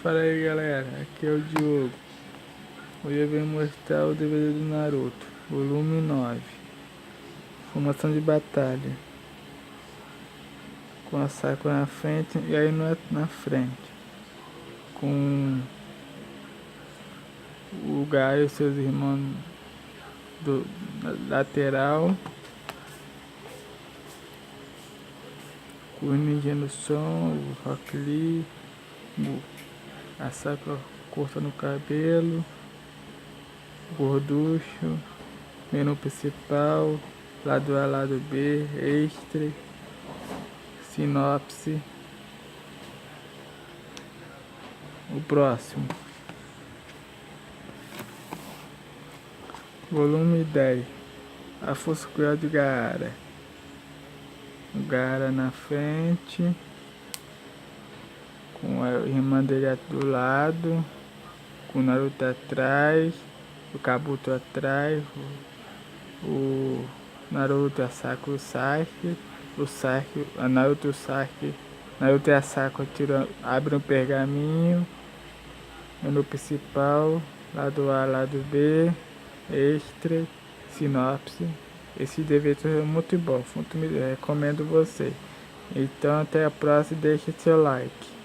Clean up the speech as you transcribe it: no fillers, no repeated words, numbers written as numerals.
Fala aí galera, aqui é o Diogo. Hoje eu venho mostrar o DVD do Naruto, volume 9, Formação de Batalha, com a Sakura na frente e aí na frente, com o Gaio e seus irmãos do lateral, com o Ninja no som, o Rock Lee, a Sakura cortando o cabelo, o Gorducho, menu principal, lado A, lado B, extra, sinopse. O próximo, volume 10, a força cruel de Gaara. O Gaara na frente, com a irmã dele do lado, com o Naruto atrás, o Kabuto atrás, o Naruto, a Sakura, o Sasuke, a Naruto, o Sasuke, Naruto e a Sakura abrem um pergaminho, menu principal, lado A, lado B, extra, sinopse. Esse DVD é muito bom, muito me recomendo você. Então até a próxima, deixe seu like.